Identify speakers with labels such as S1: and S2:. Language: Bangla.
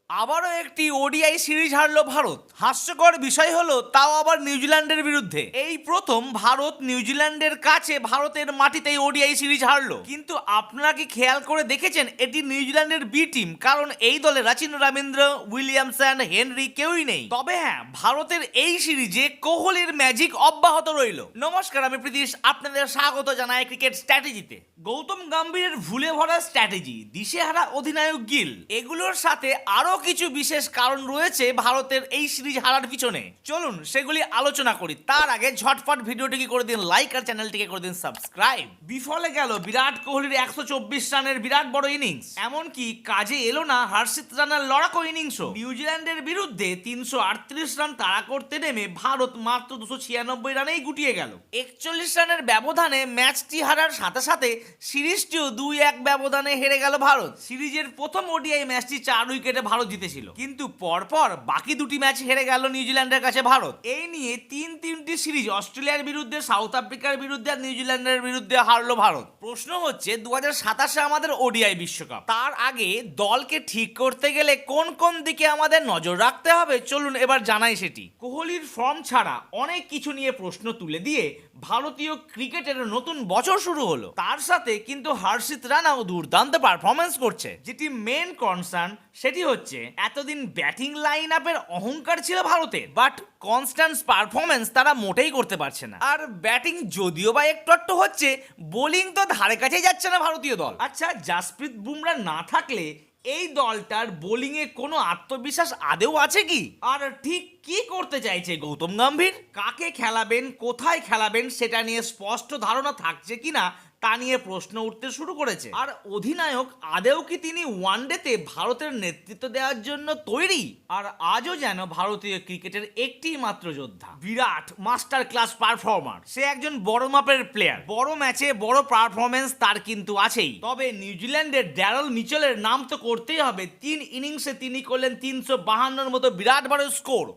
S1: আবারও একটি ওডিআই সিরিজ হারলো ভারত। হাস্যকর বিষয় হলো তাও আবার নিউজিল্যান্ডের বিরুদ্ধে। এই প্রথম ভারত নিউজিল্যান্ডের কাছে ভারতের মাটিতেই ওডিআই সিরিজ হারলো। কিন্তু আপনারা কি খেয়াল করে দেখেছেন এটি নিউজিল্যান্ডের বি টিম, কারণ এই দলে রাচিন রবীন্দ্র, উইলিয়ামসন, হেনরি কেউই নেই। তবে হ্যাঁ, ভারতের এই সিরিজে কোহলির ম্যাজিক অব্যাহত রইল। নমস্কার, আমি প্রীতিশ, আপনাদের স্বাগত জানাই ক্রিকেট স্ট্র্যাটেজিতে। গৌতম গম্ভীরের ভুলে ভরা স্ট্র্যাটেজি, দিশেহারা অধিনায়ক গিল, এগুলোর সাথে আরো কিছু বিশেষ কারণ রয়েছে ভারতের এই সিরিজ হারার পিছনে। চলুন সেগুলি আলোচনা করি। তার আগে ঝটপট ভিডিওটিকে করে দিন লাইক আর চ্যানেলটিকে করে দিন সাবস্ক্রাইব। বিফলে গেল বিরাট কোহলির 124 রানের বিরাট বড় ইনিংস। এমনকি কাজে এলো না হর্ষিত রানার লড়াকো ইনিংসও। নিউজিল্যান্ডের বিরুদ্ধে 338 রান তাড়া করতে নেমে ভারত মাত্র 296 রানেই গুটিয়ে গেল। 41 রানের ব্যবধানে ম্যাচটি হারার সাথে সাথে সিরিজটিও 2-1 ব্যবধানে হেরে গেল ভারত। সিরিজের প্রথম ওডিআই ম্যাচটি 4 উইকেটে ভারত জিতেছিল, কিন্তু পরপর বাকি দুটি ম্যাচ হেরে গেল নিউজিল্যান্ডের কাছে ভারত। এই নিয়ে তিনটি সিরিজ অস্ট্রেলিয়ার বিরুদ্ধে, সাউথ আফ্রিকার বিরুদ্ধে আর নিউজিল্যান্ডের বিরুদ্ধে হারলো ভারত। প্রশ্ন হচ্ছে 2027-এ আমাদের ওডিআই বিশ্বকাপ, তার আগে দলকে ঠিক করতে গেলে কোন কোন দিকে আমাদের নজর রাখতে হবে চলুন এবার জানাই সেটি। কোহলির ফর্ম ছাড়া অনেক কিছু নিয়ে প্রশ্ন তুলে দিয়ে ভারতীয় ক্রিকেটের নতুন বছর শুরু হলো। তার সাথে কিন্তু হর্ষিত রানাও দুর্দান্ত পারফরমেন্স করছে। যেটি মেন কনসার্ন সেটি হচ্ছে এতদিন ব্যাটিং লাইন আপের অহংকার ছিল ভারতের, বাট কনস্ট্যান্ট পারফরমেন্স তারা মোটেই করতে পারছে না। আর ব্যাটিং যদিও বা একটু হচ্ছে, বোলিং তো ধারে কাছেই যাচ্ছে না ভারতীয় দল। আচ্ছা, জাসপ্রীত বুমরা না থাকলে এই দলটার বোলিংয়ে কোনো আত্মবিশ্বাস আদেও আছে কি? আর ঠিক কি করতে চাইছে গৌতম গম্ভীর? কাকে খেলাবেন, কোথায় খেলাবেন সেটা নিয়ে স্পষ্ট ধারণা থাকছে কিনা তা নিয়ে প্রশ্ন উঠতে শুরু করেছে। আর অধিনায়ক আদেও কি তিনি ওয়ানডেতে ভারতের নেতৃত্ব দেওয়ার জন্য তৈরি? আর আজও যেন ভারতীয় ক্রিকেটের একটি মাত্র যোদ্ধা, বিরাট মাস্টার ক্লাস পারফর্মার। সে একজন বড় মাপের প্লেয়ার, বড় ম্যাচে বড় পারফরমেন্স তার কিন্তু আছেই। তবে নিউজিল্যান্ডের ড্যারেল মিচেলের নাম তো করতেই হবে। 3 ইনিংসে তিনি করলেন 352-র মতো বিরাট বড় স্কোর।